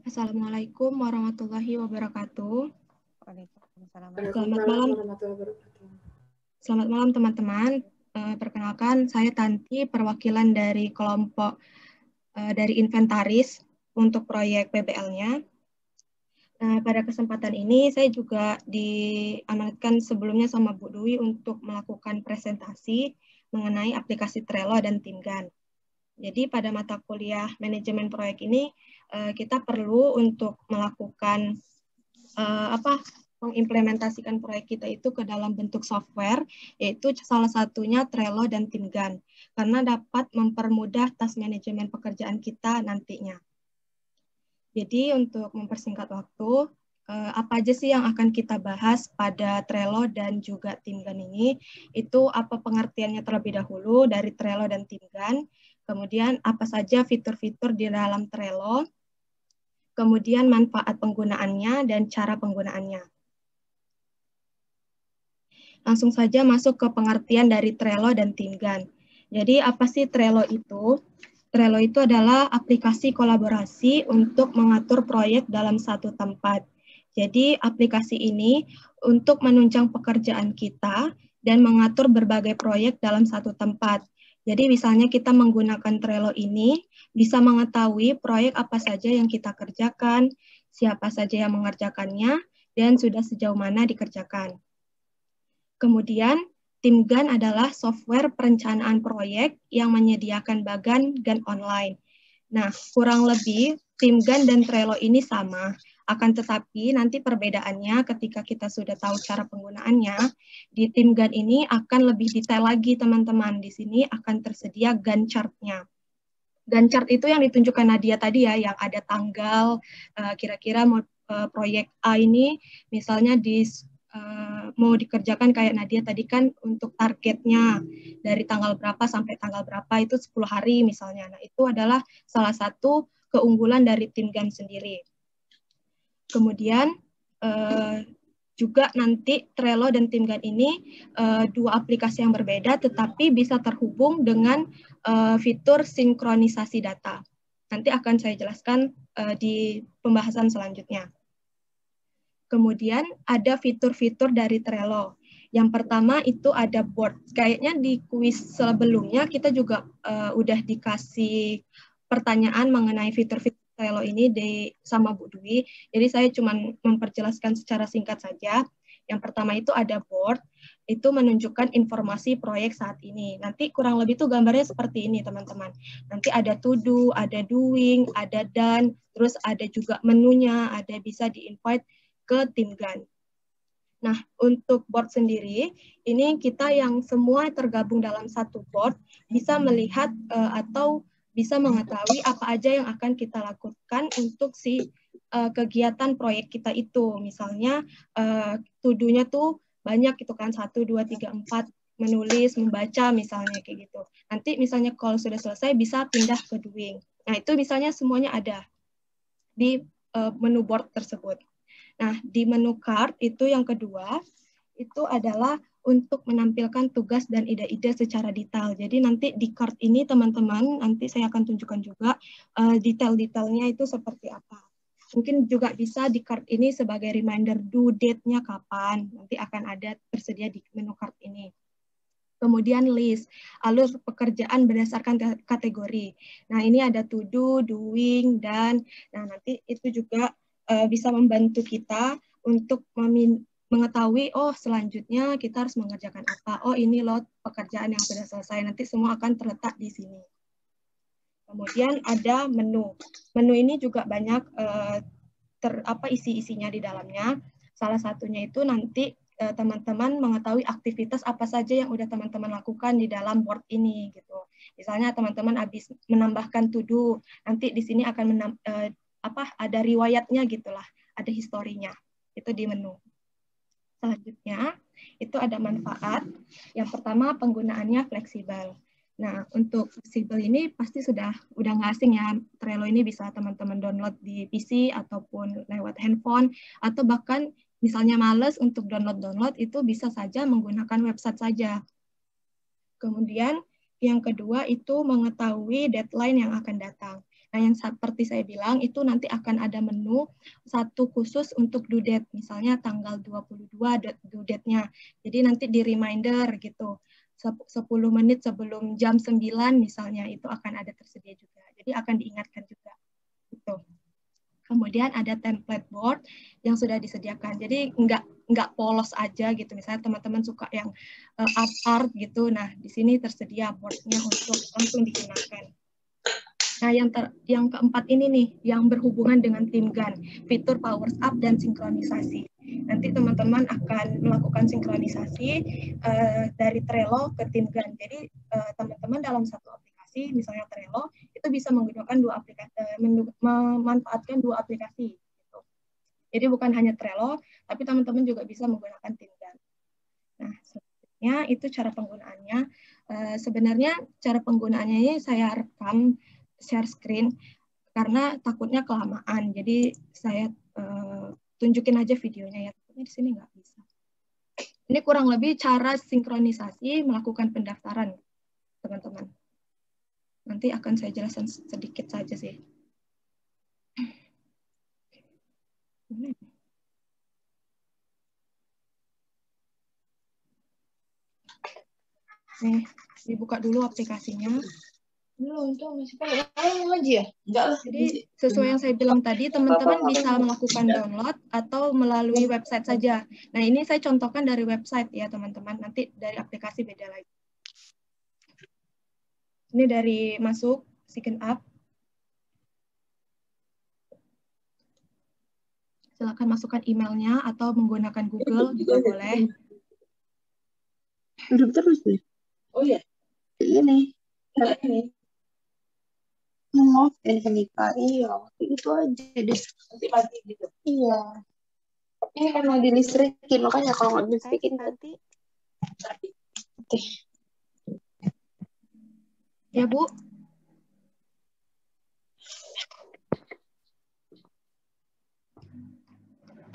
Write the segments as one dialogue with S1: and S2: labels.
S1: Assalamualaikum warahmatullahi wabarakatuh.
S2: Waalaikumsalam.
S1: Selamat malam. Selamat malam teman-teman. Perkenalkan, saya Tanti, perwakilan dari kelompok dari inventaris untuk proyek PBL-nya. Pada kesempatan ini saya juga diamanatkan sebelumnya sama Bu Dwi untuk melakukan presentasi mengenai aplikasi Trello dan TimGan. Jadi pada mata kuliah manajemen proyek ini kita perlu untuk melakukan mengimplementasikan proyek kita itu ke dalam bentuk software, yaitu salah satunya Trello dan TimGan, karena dapat mempermudah task manajemen pekerjaan kita nantinya. Jadi untuk mempersingkat waktu, apa aja sih yang akan kita bahas pada Trello dan juga TimGan ini? Itu apa pengertiannya terlebih dahulu dari Trello dan TimGan, kemudian apa saja fitur-fitur di dalam Trello, kemudian manfaat penggunaannya dan cara penggunaannya. Langsung saja masuk ke pengertian dari Trello dan TimGan. Jadi apa sih Trello itu? Trello itu adalah aplikasi kolaborasi untuk mengatur proyek dalam satu tempat. Jadi aplikasi ini untuk menunjang pekerjaan kita dan mengatur berbagai proyek dalam satu tempat. Jadi misalnya kita menggunakan Trello ini bisa mengetahui proyek apa saja yang kita kerjakan, siapa saja yang mengerjakannya, dan sudah sejauh mana dikerjakan. Kemudian TimGan adalah software perencanaan proyek yang menyediakan bagan GAN online. Nah, kurang lebih TimGan dan Trello ini sama, akan tetapi nanti perbedaannya ketika kita sudah tahu cara penggunaannya, di TimGan ini akan lebih detail lagi teman-teman. Di sini akan tersedia Gantt chart-nya. Gantt chart itu yang ditunjukkan Nadia tadi ya, yang ada tanggal, kira-kira proyek A ini misalnya mau dikerjakan kayak Nadia tadi kan untuk targetnya dari tanggal berapa sampai tanggal berapa itu 10 hari misalnya. Nah, itu adalah salah satu keunggulan dari TimGan sendiri. Kemudian juga nanti Trello dan TimGan ini dua aplikasi yang berbeda tetapi bisa terhubung dengan fitur sinkronisasi data. Nanti akan saya jelaskan di pembahasan selanjutnya. Kemudian ada fitur-fitur dari Trello. Yang pertama itu ada board. Kayaknya di kuis sebelumnya kita juga udah dikasih pertanyaan mengenai fitur-fitur Trello ini sama Bu Dwi. Jadi saya cuma memperjelaskan secara singkat saja. Yang pertama itu ada board, itu menunjukkan informasi proyek saat ini. Nanti kurang lebih tuh gambarnya seperti ini teman-teman. Nanti ada to do, ada doing, ada done, terus ada juga menunya, ada bisa di-invite ke TimGan. Nah, untuk board sendiri, ini kita yang semua tergabung dalam satu board bisa melihat atau bisa mengetahui apa aja yang akan kita lakukan untuk kegiatan proyek kita itu. Misalnya, to-do-nya tuh banyak gitu kan, 1, 2, 3, 4, menulis, membaca misalnya kayak gitu. Nanti misalnya kalau sudah selesai bisa pindah ke doing. Nah, itu misalnya semuanya ada di menu board tersebut. Nah, di menu card itu yang kedua, itu adalah untuk menampilkan tugas dan ide-ide secara detail. Jadi nanti di card ini teman-teman, nanti saya akan tunjukkan juga detail-detailnya itu seperti apa. Mungkin juga bisa di card ini sebagai reminder due date-nya kapan, nanti akan ada tersedia di menu card ini. Kemudian list, alur pekerjaan berdasarkan kategori. Nah, ini ada to do, doing, dan nanti itu juga bisa membantu kita untuk mengetahui, oh selanjutnya kita harus mengerjakan apa. Oh ini loh pekerjaan yang sudah selesai, nanti semua akan terletak di sini. Kemudian ada menu. Menu ini juga banyak isi-isinya di dalamnya. Salah satunya itu nanti teman-teman mengetahui aktivitas apa saja yang udah teman-teman lakukan di dalam board ini gitu. Misalnya teman-teman habis menambahkan to do, nanti di sini akan ada riwayatnya gitulah, ada historinya. Itu di menu. Selanjutnya, itu ada manfaat. Yang pertama, penggunaannya fleksibel. Nah, untuk fleksibel ini pasti udah nggak asing ya. Trello ini bisa teman-teman download di PC ataupun lewat handphone, atau bahkan misalnya males untuk download itu bisa saja menggunakan website saja. Kemudian yang kedua itu mengetahui deadline yang akan datang. Nah, yang seperti saya bilang, itu nanti akan ada menu satu khusus untuk due date. Misalnya tanggal 22 due date-nya. Jadi nanti di reminder gitu. 10 menit sebelum jam 9 misalnya, itu akan ada tersedia juga. Jadi akan diingatkan juga. Gitu. Kemudian ada template board yang sudah disediakan. Jadi nggak polos aja gitu. Misalnya teman-teman suka yang art gitu. Nah, di sini tersedia boardnya untuk langsung digunakan. Nah, yang keempat ini nih, yang berhubungan dengan tim GAN, fitur powers up dan sinkronisasi. Nanti teman-teman akan melakukan sinkronisasi dari Trello ke tim GAN. Jadi teman-teman dalam satu aplikasi, misalnya Trello, itu bisa menggunakan dua aplikasi, memanfaatkan dua aplikasi. Gitu. Jadi bukan hanya Trello, tapi teman-teman juga bisa menggunakan tim GAN. Nah, sebenarnya itu cara penggunaannya. Sebenarnya cara penggunaannya ini saya rekam share screen karena takutnya kelamaan. Jadi saya tunjukin aja videonya ya. Takutnya di sini nggak bisa. Ini kurang lebih cara sinkronisasi melakukan pendaftaran, teman-teman. Nanti akan saya jelaskan sedikit saja sih. Nih, dibuka dulu aplikasinya.
S2: Belum tuh masih aja ya? Enggak lah.
S1: Jadi sesuai yang saya bilang tadi, teman-teman bisa melakukan download atau melalui website saja. Nah, ini saya contohkan dari website ya, teman-teman. Nanti dari aplikasi beda lagi. Ini dari masuk Sign Up. Silakan masukkan emailnya atau menggunakan Google juga boleh.
S2: Hidup terus nih. Oh ya. Ini. Ini. Maaf, dan menikah. Iya, itu aja deh. Nanti mati gitu. Iya. Ini kan mau dilistrikin, makanya kalau nggak dilistrikin
S3: nanti.
S2: Oke.
S1: Ya, Bu.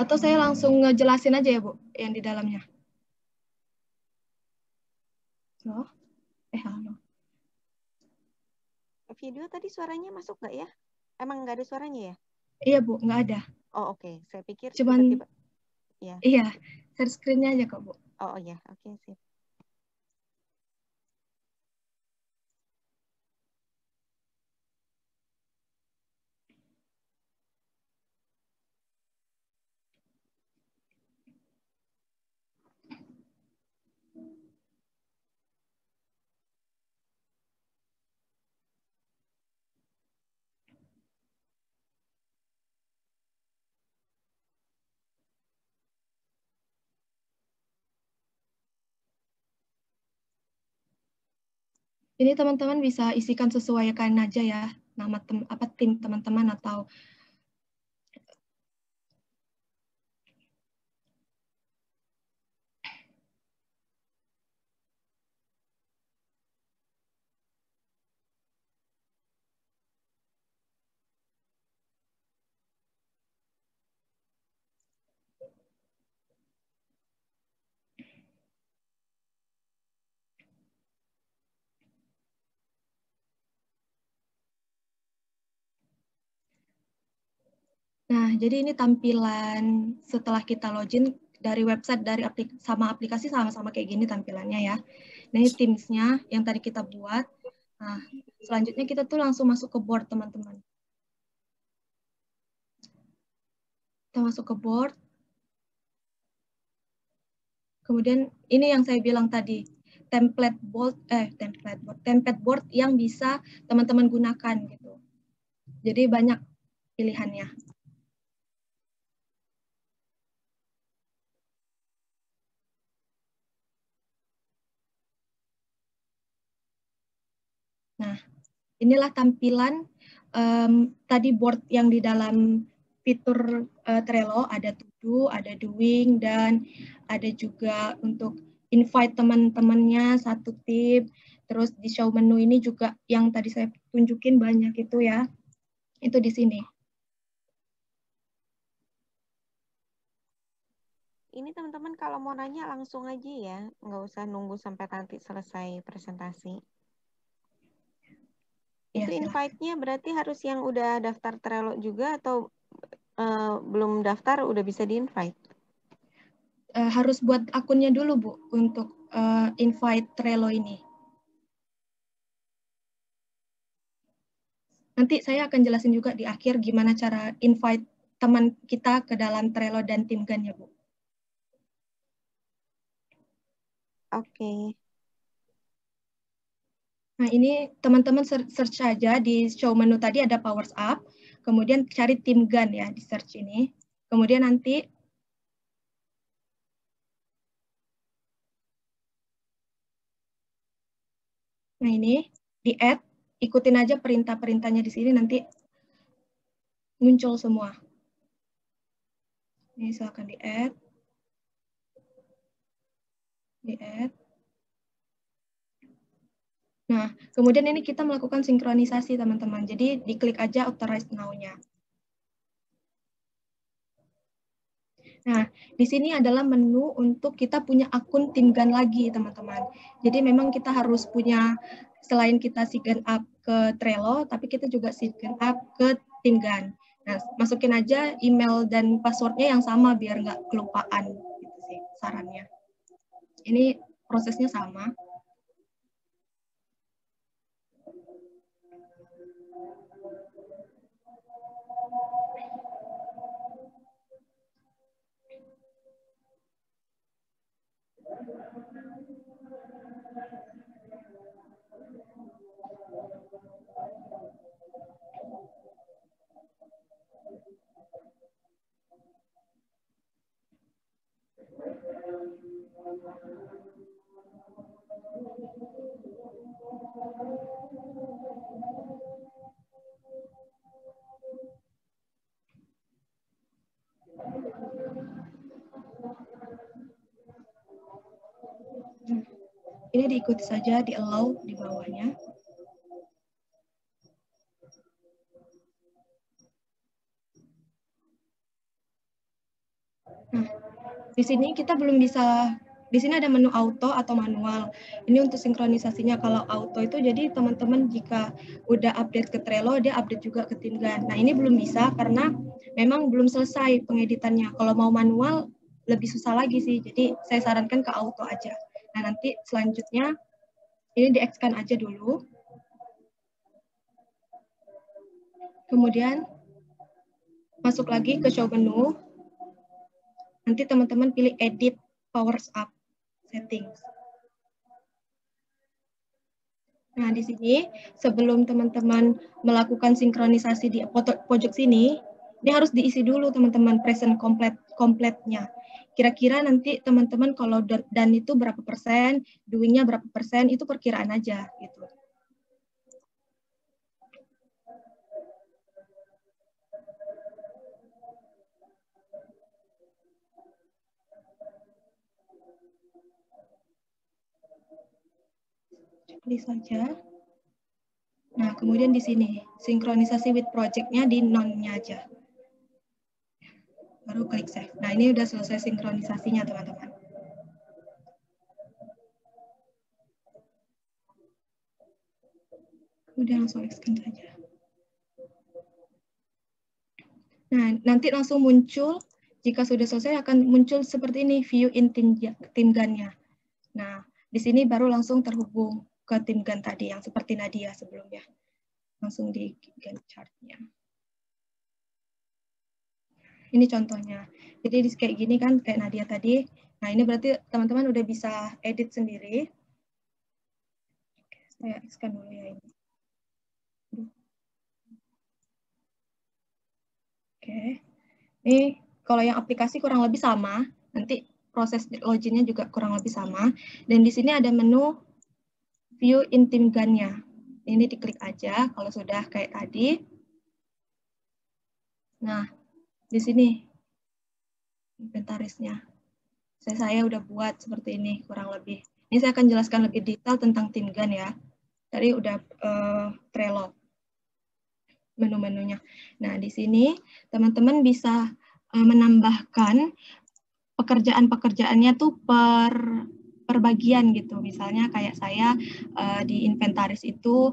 S1: Atau saya langsung ngejelasin aja ya, Bu, yang di dalamnya. Halo? Halo.
S3: Video tadi suaranya masuk nggak ya? Emang nggak ada suaranya ya?
S1: Iya, Bu, nggak ada.
S3: Oh, oke. Saya pikir
S1: cuman
S3: tiba-tiba. Ya.
S1: Iya, share screen-nya aja kok, Bu.
S3: Oh, ya. Oke, sip.
S1: Ini teman-teman bisa isikan sesuaikan aja ya, nama tim teman-teman atau Nah, jadi ini tampilan setelah kita login dari website dari aplikasi sama-sama kayak gini tampilannya ya. Nah, ini Teams-nya yang tadi kita buat. Nah, selanjutnya kita tuh langsung masuk ke board, teman-teman. Kita masuk ke board. Kemudian ini yang saya bilang tadi, template board yang bisa teman-teman gunakan gitu. Jadi banyak pilihannya. Nah, inilah tampilan tadi board yang di dalam fitur Trello, ada to do, ada doing, dan ada juga untuk invite teman-temannya satu tim. Terus di show menu ini juga yang tadi saya tunjukin banyak itu ya. Itu di sini.
S3: Ini teman-teman kalau mau nanya langsung aja ya. Nggak usah nunggu sampai nanti selesai presentasi.
S1: Ya,
S3: Itu
S1: silakan.
S3: invite-nya berarti harus yang udah daftar Trello juga atau belum daftar udah bisa di-invite?
S1: Harus buat akunnya dulu, Bu, untuk invite Trello ini. Nanti saya akan jelasin juga di akhir gimana cara invite teman kita ke dalam Trello dan tim GAN ya, Bu.
S3: Oke.
S1: Nah, ini teman-teman search saja di show menu tadi ada Powers Up, kemudian cari tim GAN ya di search ini. Kemudian nanti nah ini di add, ikutin aja perintah-perintahnya di sini nanti muncul semua. Ini silakan di add. Di add. Nah, kemudian ini kita melakukan sinkronisasi teman-teman. Jadi diklik aja authorize now-nya. Nah, di sini adalah menu untuk kita punya akun tim GAN lagi, teman-teman. Jadi memang kita harus punya, selain kita sign up ke Trello, tapi kita juga sign up ke tim GAN. Nah, masukin aja email dan passwordnya yang sama biar nggak kelupaan, gitu sih sarannya. Ini prosesnya sama. Ini diikuti saja, di allow di bawahnya. Nah, di sini kita belum bisa, di sini ada menu auto atau manual. Ini untuk sinkronisasinya. Kalau auto itu jadi teman-teman jika udah update ke Trello, dia update juga ke tim GAN. Nah, ini belum bisa karena memang belum selesai pengeditannya. Kalau mau manual, lebih susah lagi sih. Jadi saya sarankan ke auto aja. Nah, nanti selanjutnya ini di-expand aja dulu. Kemudian masuk lagi ke show menu. Nanti teman-teman pilih edit powers up settings. Nah, di sini sebelum teman-teman melakukan sinkronisasi di pojok sini, ini harus diisi dulu teman-teman present kompletnya. Kira-kira nanti teman-teman kalau dan itu berapa persen, doing-nya berapa persen, itu perkiraan aja gitu. Pilih saja. Nah, kemudian di sini, sinkronisasi with project-nya di non-nya aja. Baru klik save. Nah, ini udah selesai sinkronisasinya, teman-teman. Kemudian langsung expand saja. Nah, nanti langsung muncul, jika sudah selesai akan muncul seperti ini, view in tim GAN-nya. Nah, di sini baru langsung terhubung ke tim GAN tadi, yang seperti Nadia sebelumnya. Langsung di GAN chart-nya. Ini contohnya. Jadi kayak gini kan, kayak Nadia tadi. Nah, ini berarti teman-teman udah bisa edit sendiri. Saya expand dulu ya ini. Oke. Ini kalau yang aplikasi kurang lebih sama. Nanti proses loginnya juga kurang lebih sama. Dan di sini ada menu view in tim GAN-nya. Ini diklik aja kalau sudah kayak tadi. Nah, di sini inventarisnya. Saya udah buat seperti ini kurang lebih. Ini saya akan jelaskan lebih detail tentang tim GAN ya. Tadi udah Trello menu-menunya. Nah, di sini teman-teman bisa menambahkan pekerjaan-pekerjaannya tuh per bagian gitu. Misalnya kayak saya di inventaris itu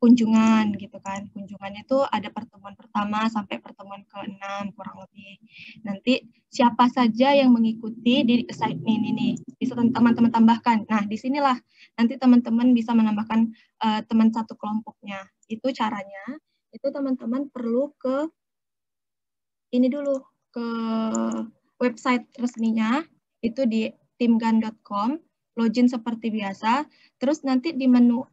S1: kunjungan gitu kan. Kunjungannya itu ada pertemuan pertama sampai pertemuan ke-6 kurang lebih. Nanti siapa saja yang mengikuti di assignment ini bisa teman-teman tambahkan. Nah, disinilah nanti teman-teman bisa menambahkan teman satu kelompoknya. Itu caranya. Itu teman-teman perlu ke ini dulu, ke website resminya, itu di timgan.com, login seperti biasa, terus nanti di menu,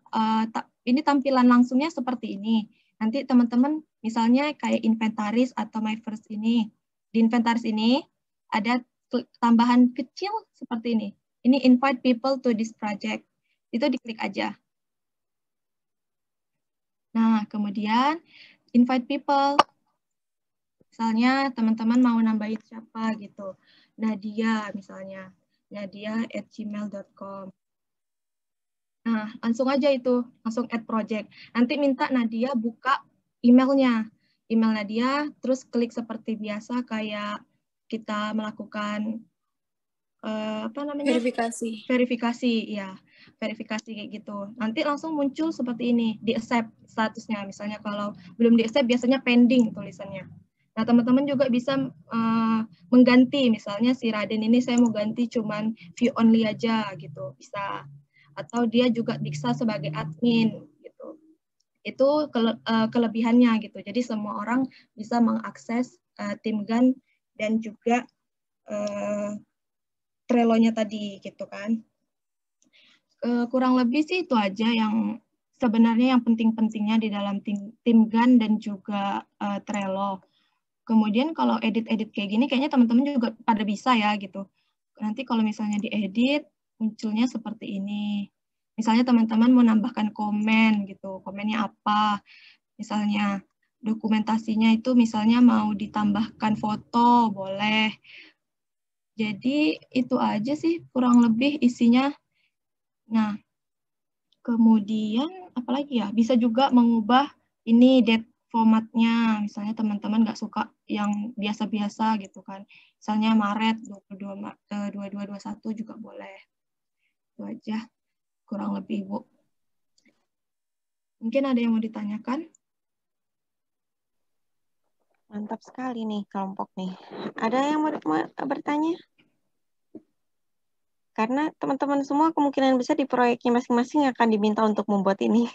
S1: ini tampilan langsungnya seperti ini. Nanti teman-teman misalnya kayak inventaris atau my first ini, di inventaris ini ada tambahan kecil seperti ini. Ini invite people to this project. Itu diklik aja. Nah, kemudian invite people. Misalnya teman-teman mau nambahin siapa gitu. Nadia misalnya. Nadia@gmail.com. Nah, langsung aja itu. Langsung add project. Nanti minta Nadia buka emailnya. Email Nadia, terus klik seperti biasa kayak kita melakukan apa namanya? Verifikasi, ya. Verifikasi kayak gitu. Nanti langsung muncul seperti ini, di accept statusnya. Misalnya kalau belum di accept biasanya pending tulisannya. Nah, teman-teman juga bisa mengganti, misalnya si Raden ini saya mau ganti cuman view only aja gitu, bisa. Atau dia juga bisa sebagai admin gitu. Itu kelebihannya gitu. Jadi semua orang bisa mengakses Timgan dan juga Trello-nya tadi gitu kan. Kurang lebih sih itu aja yang sebenarnya yang penting-pentingnya di dalam Timgan dan juga Trello. Kemudian kalau edit-edit kayak gini kayaknya teman-teman juga pada bisa ya gitu. Nanti kalau misalnya diedit munculnya seperti ini. Misalnya teman-teman mau nambahkan komen gitu. Komennya apa? Misalnya dokumentasinya itu misalnya mau ditambahkan foto, boleh. Jadi itu aja sih kurang lebih isinya. Nah, kemudian apalagi ya? Bisa juga mengubah ini date formatnya, misalnya teman-teman nggak suka yang biasa-biasa gitu kan. Misalnya Maret 2221 juga boleh. Itu aja kurang lebih, Bu. Mungkin ada yang mau ditanyakan?
S3: Mantap sekali nih kelompok nih. Ada yang mau bertanya? Karena teman-teman semua kemungkinan besar di proyeknya masing-masing akan diminta untuk membuat ini.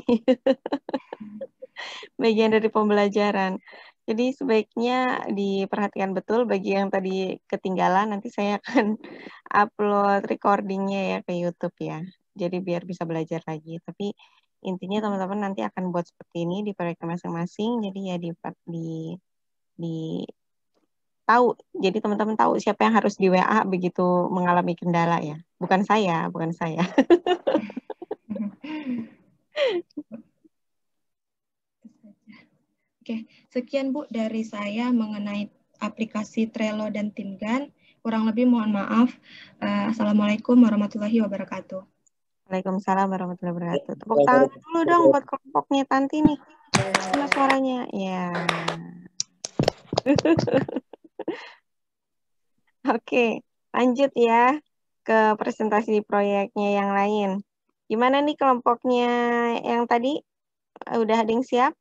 S3: Bagian dari pembelajaran. Jadi sebaiknya diperhatikan betul bagi yang tadi ketinggalan. Nanti saya akan upload recordingnya ya ke YouTube ya. Jadi biar bisa belajar lagi. Tapi intinya teman-teman nanti akan buat seperti ini di proyeknya masing-masing. Jadi ya di tahu. Jadi teman-teman tahu siapa yang harus di WA begitu mengalami kendala ya. Bukan saya, bukan saya.
S1: Oke, sekian Bu dari saya mengenai aplikasi Trello dan Timgan. Kurang lebih mohon maaf. Assalamualaikum warahmatullahi wabarakatuh.
S3: Waalaikumsalam warahmatullahi wabarakatuh. Tepuk tangan dulu dong buat kelompoknya Tanti nih. Mana suaranya? Ya. Oke, lanjut ya ke presentasi proyeknya yang lain. Gimana nih kelompoknya yang tadi? Udah ada yang siap?